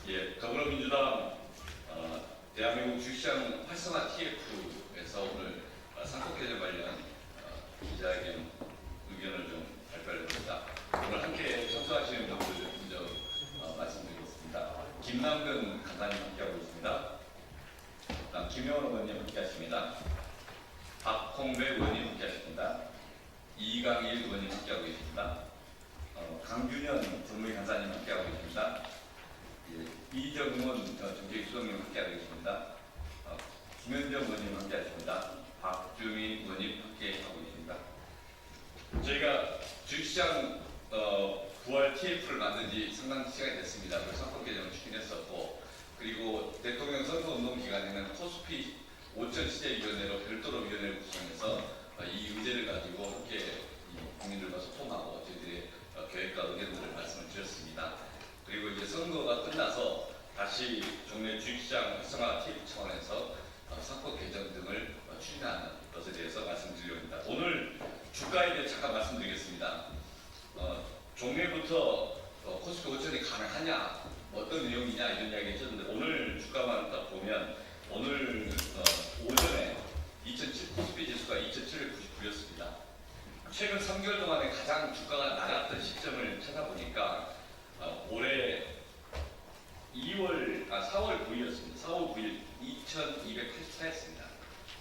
예, 더불어민주당 대한민국 주식시장 활성화 TF에서 오늘 상법 개정 관련 기자회견 의견을 좀 발표하려고 합니다. 오늘 함께 참석하시는 분들 먼저 말씀드리겠습니다. 김남근 간사님 함께하고 있습니다. 다음 김영원 의원님 함께하십니다. 박홍배 의원님 함께하십니다. 이강일 의원님 함께하고 계십니다. 강균현 전무위 간사님 함께하고 계십니다. 예, 이정문 정책수석님 함께하고 계십니다. 김현정 의원님 함께하십니다. 박주민 의원님 함께하고 계십니다. 저희가 주식시장 9월 TF를 만든 지 상당 시간이 됐습니다. 그래서 상법 개정을 추진했었고, 그리고 대통령 선거운동 기간에는 코스피 5천 시대위원회로 별도로 위원회를 구성해서 이 의제를 가지고 함께 국민들과 소통하고 저희들의 계획과 의견들을 말씀을 드렸습니다. 그리고 이제 선거가 끝나서 다시 종래 주식시장 활성화 TF 차원에서 상법 개정 등을 추진하는 것에 대해서 말씀드리려 합니다. 오늘 주가에 대해 잠깐 말씀드리겠습니다. 종래부터 코스피 5천이 가능하냐, 어떤 내용이냐 이런 이야기 했었는데, 오늘 주가만 딱 보면 오늘 오전에 2007 코스피 지수가 2,799였습니다. 최근 3개월 동안에 가장 주가가 낮았던 시점을 찾아보니까 올해 4월 9일이었습니다. 4월 9일 2,284였습니다.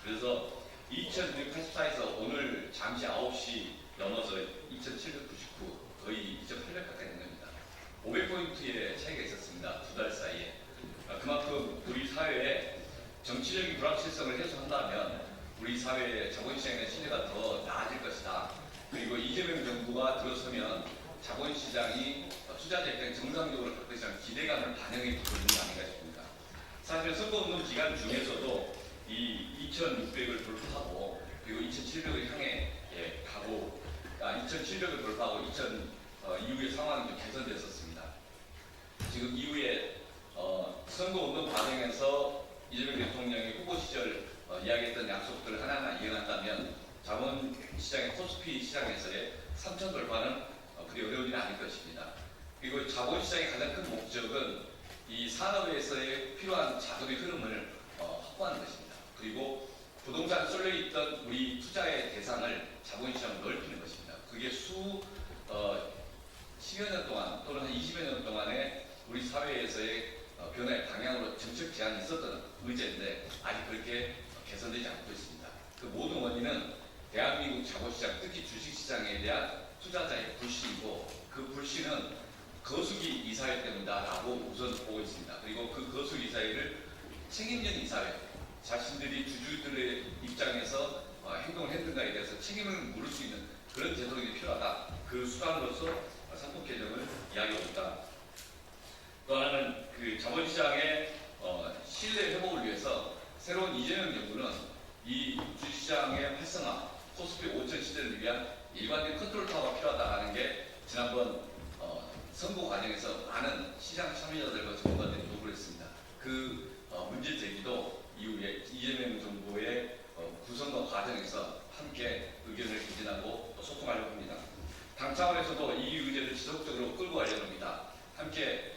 그래서 2,284에서 오늘 잠시 9시 넘어서 2,799, 거의 2,800 가까이 된 겁니다. 500포인트의 차이가 있었습니다. 두 달 사이에. 그만큼 우리 사회에 정치적인 불확실성을 해소한다면 우리 사회의 자본시장의 신뢰가 더 나아질 것이다. 그리고 이재명 정부가 들어서면 자본시장이 투자자 입장에 정상적으로 갈 것이라는 기대감을 반영해 보여주는 거 아닌가 싶습니다. 사실 선거운동 기간 중에서도 이 2,600을 돌파하고 그리고 2,700을 향해 가고 2,700을 돌파하고 2,000 이후의 상황이 좀 개선됐었습니다. 지금 이후에 선거운동 과정에서 이재명 대통령이 후보 시절 이야기했던 약속들을 하나하나 이행한다면 자본시장의 코스피 시장에서의 3천 돌파는 그리 어려운 일은 아닐 것입니다. 그리고 자본시장의 가장 큰 목적은 이 산업에서의 필요한 자금의 흐름을 확보하는 것입니다. 그리고 부동산에 쏠려있던 우리 투자의 대상을 자본시장으로 넓히는 것입니다. 그게 10여 년 동안 또는 한 20여 년 동안의 우리 사회에서의 변화의 방향으로 정책 제한이 있었던 의제인데 아직 그렇게 개선되지 않고 있습니다. 그 모든 원인은 대한민국 자본시장, 특히 주식시장에 대한 투자자의 불신이고, 그 불신은 거수기 이사회 때문이다라고 우선 보고 있습니다. 그리고 그 거수기 이사회를 책임진 이사회, 자신들이 주주들의 입장에서 행동을 했는가에 대해서 책임을 물을 수 있는 그런 제도가 필요하다. 그 수단으로서 상법 개정을 이야기하고 있다. 또 하나는 그 자본시장의 신뢰 회복을 위해서 새로운 이재명 정부는 이 주식시장의 활성화, 코스피 5천 시대를 위한 일관된 컨트롤 타워가 필요하다는 게 지난번 선거 과정에서 많은 시장 참여자들과 전문가들이 요구를 했습니다. 그 문제 제기도 이후에 이재명 정부의 구성과 과정에서 함께 의견을 개진하고 소통하려고 합니다. 당 차원에서도 이 의제를 지속적으로 끌고 가려고 합니다. 함께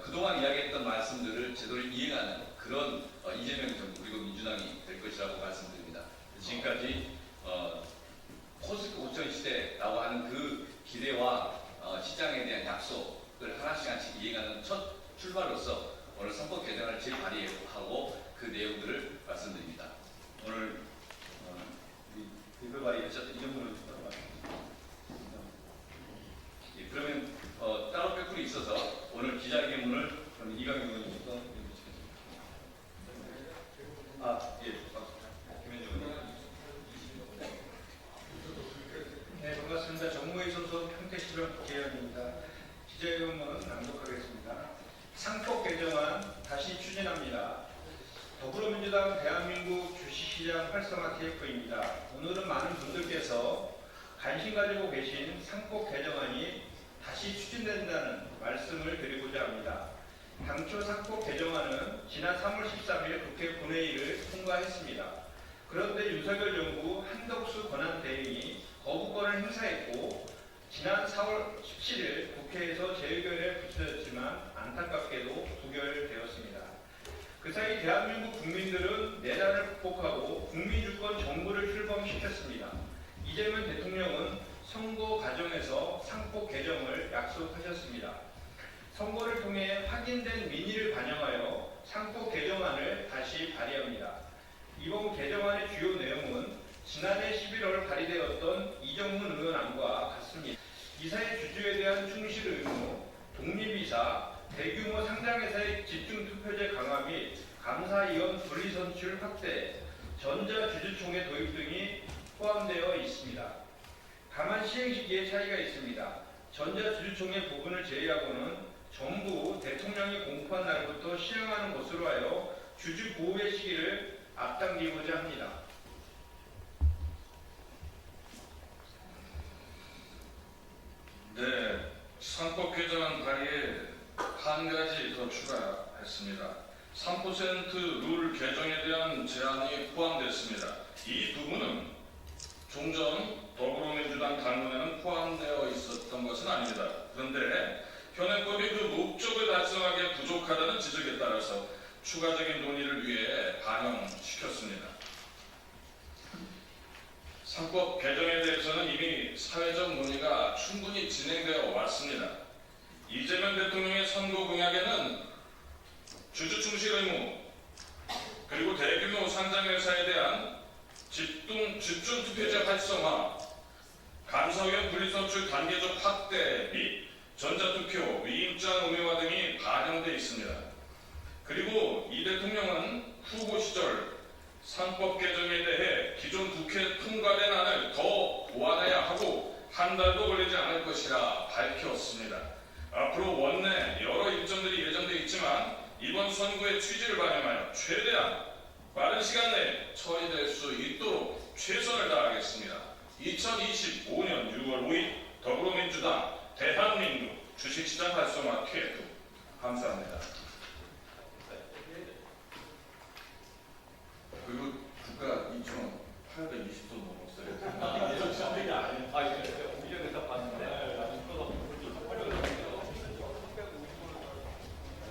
그동안 이야기했던 말씀들을 제대로 이행하는 그런 이재명 정부 그리고 민주당이 될 것이라고 말씀드립니다. 지금까지 코스피 5천 시대라고 하는 그 기대와 시장에 대한 약속을 하나씩 이행하는 첫 출발로서 오늘 선법 개정을 재발의하고 그 내용들을 말씀드립니다. 오늘 대표 발의하셨던 이정문 의원님과 그러면 따로 빼풀이 있어서 오늘 기자회견문을 이강인 의원님부터 김현정 의원님. 네, 반갑습니다. 정무위 소속 평택시청 국회의원입니다. 기자회견문은 낭독하겠습니다. 상법 개정안 다시 추진합니다. 더불어민주당 대한민국 주식시장 활성화 TF입니다. 오늘은 많은 분들께서 관심 가지고 계신 상법 개정안이 다시 추진된다는 말씀을 드리고자 합니다. 당초 상법 개정안은 지난 3월 13일 국회 본회의를 통과했습니다. 그런데 윤석열 정부 한덕수 권한대행이 거부권을 행사했고 지난 4월 17일 국회에서 재의결에 붙여졌지만 안타깝게도 부결되었습니다. 그 사이 대한민국 국민들은 내란을 극복하고 국민주권 정부를 출범시켰습니다. 이재명 대통령은 선거 과정에서 상법 개정을 약속하셨습니다. 선거를 통해 확인된 민의를 반영하여 상법 개정안을 다시 발의합니다. 이번 개정안의 주요 내용은 지난해 11월 발의되었던 이정문 의원 안과 같습니다. 이사의 주주에 대한 충실 의무, 독립이사, 대규모 상장회사의 집중투표제 강화 및 감사위원 분리선출 확대, 전자주주총회 도입 등이 포함되어 있습니다. 다만 시행 시기에 차이가 있습니다. 전자주주총회 부분을 제외하고는 전부 대통령이 공포한 날부터 시행하는 것으로 하여 주주 보호의 시기를 앞당기고자 합니다. 네, 상법 개정안 발의에 한 가지 더 추가했습니다. 3% 룰 개정에 대한 제안이 포함됐습니다. 이 부분은 종전 더불어민주당 당론에는 포함되어 있었던 것은 아닙니다. 그런데 현행법이 그 목적을 달성하기에 부족하다는 지적에 따라서 추가적인 논의를 위해 반영시켰습니다. 상법 개정에 대해서는 이미 사회적 논의가 충분히 진행되어 왔습니다. 이재명 대통령의 선거 공약에는 주주 충실 의무, 그리고 대규모 상장회사에 대한 집중 투표제 활성화, 감사위원 분리선출 단계적 확대 및 전자투표, 위임장 의무화 등이 반영되어 있습니다. 그리고 이 대통령은 후보 시절 상법 개정에 대해 기존 국회 통과된 안을 더 보완해야 하고 한 달도 걸리지 않을 것이라 밝혔습니다. 앞으로 원내 여러 일정들이 예정되어 있지만 이번 선거의 취지를 반영하여 최대한 빠른 시간 내에 처리될 수 있도록 최선을 다하겠습니다. 2025년 6월 5일 더불어민주당 대한민국 주식시장 활성화 TF 감사합니다.